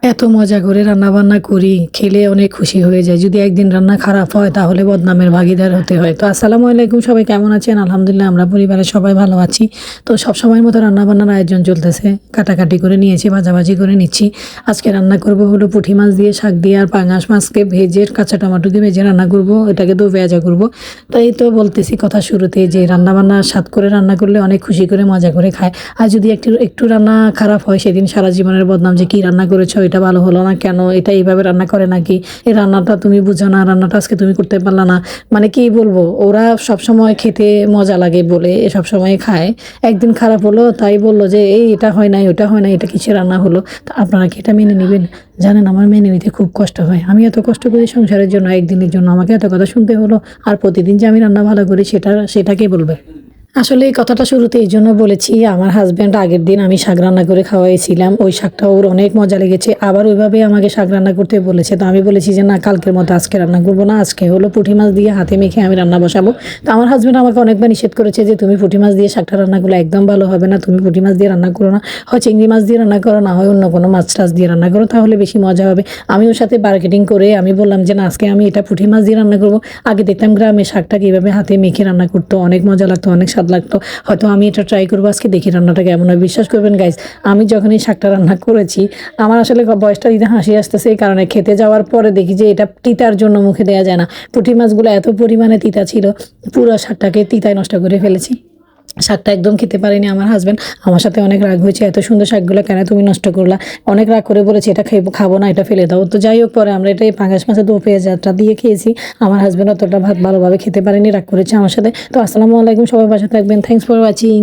এত মজা করে রান্নাবান্না করি, খেলে অনেক খুশি হয়ে যায়। যদি একদিন রান্না খারাপ হয় তাহলে বদনামের ভাগীদার হতে হয়। তো আসসালামু আলাইকুম, সবাই কেমন আছেন? আলহামদুলিল্লাহ আমরা পরিবারের সবাই ভালো আছি। তো সবসময়ের মতো রান্নাবান্নার আয়োজন চলতেছে। কাটাকাটি করে নিয়েছি, ভাজাভাজি করে নিচ্ছি। আজকে রান্না করব হলো পুঁটি মাছ দিয়ে, শাক দিয়ে আর পাঙাশ মাছকে ভেজে, কাঁচা টমেটোকে ভেজে রান্না করব। এটাকে দো ভেজা করব। তাই তো বলতেছি কথা শুরুতে যে রান্নাবান্না স্বাদ করে রান্না করলে অনেক খুশি করে মজা করে খায়। আর যদি একটু একটু রান্না খারাপ হয় সেদিন সারা জীবনের বদনাম, যে কী রান্না করেছো, এটা ভালো হলো না কেন, এটা এইভাবে রান্না করে নাকি, এই রান্নাটা তুমি বুঝো না, রান্নাটা আজকে তুমি করতে পারলা না। মানে কি বলবো, ওরা সবসময় খেতে মজা লাগে বলে সবসময় খায়। একদিন খারাপ হলো তাই বললো যে এই এটা হয় নাই, ওটা হয় নাই, এটা কিসের রান্না হলো। তা আপনারা কি এটা মেনে নেবেন? জানেন আমার মেনে নিতে খুব কষ্ট হয়। আমি এত কষ্ট করি সংসারের জন্য, একদিনের জন্য আমাকে এত কথা শুনতে হলো। আর প্রতিদিন যে আমি রান্না ভালো করি সেটাকে বলবে। আসলে এই কথাটা শুরুতে এই জন্য বলেছি, আমার হাজব্যান্ড আগের দিন আমি শাক রান্না করে খাওয়াইছিলাম, ওই শাকটা ওর অনেক মজা লেগেছে। আবার ওইভাবে আমাকে শাক রান্না করতে বলেছে। তো আমি বলেছি যে না, কালকের মতো আজকে রান্না করবো না, আজকে হলো পুঁটি মাছ দিয়ে হাতে মেখে আমি রান্না বসাবো। তো আমার হাজব্যান্ড আমাকে অনেকবার নিষেধ করেছে যে তুমি পুঁটি মাছ দিয়ে শাকটা রান্না করলে একদম ভালো হবে না, তুমি পুঁটি মাছ দিয়ে রান্না করো না, হয় চিংড়ি মাছ দিয়ে রান্না করো, না হয় অন্য কোনো মাছ টাছ দিয়ে রান্না করো, তাহলে বেশি মজা হবে। আমি ওর সাথে বার্গেটিং করে আমি বললাম যে না, আজকে আমি এটা পুঁটি মাছ দিয়ে রান্না করবো। আগে দেখতাম গ্রামে শাকটা কীভাবে হাতে মেখে রান্না করতো, অনেক মজা লাগতো, অনেক স্বাদ লাগতো। হয়তো আমি এটা ট্রাই করবো আজকে, দেখি রান্নাটা কেমন হয়। বিশ্বাস করবেন গাইস, আমি যখন এই শাকটা রান্না করেছি, আমার আসলে বয়সটা দিতে হাসি আসতেছে, এই কারণে খেতে যাওয়ার পরে দেখি যে এটা তিতার জন্য মুখে দেওয়া যায় না। পুঁটি মাছগুলো এত পরিমাণে তিতা ছিল, পুরো শাকটাকে তিতায় নষ্ট করে ফেলেছি। শাকটা একদম খেতে পারিনি। আমার হাজব্যান্ড আমার সাথে অনেক রাগ হয়েছে, এত সুন্দর শাকগুলো কেন তুমি নষ্ট করলা, অনেক রাগ করে বলেছে এটা খাবো না, এটা ফেলে দাও। তো যাই হোক, পরে আমরা এটা পাঙাশ মাছের দো পেঁয়াজটা দিয়ে খেয়েছি। আমার হাজব্যান্ড অতটা ভাত ভালোভাবে খেতে পারেনি, রাগ করেছে আমার সাথে। তো আসসালামু আলাইকুম, সবাই বাসা থাকবেন। Thanks for watching.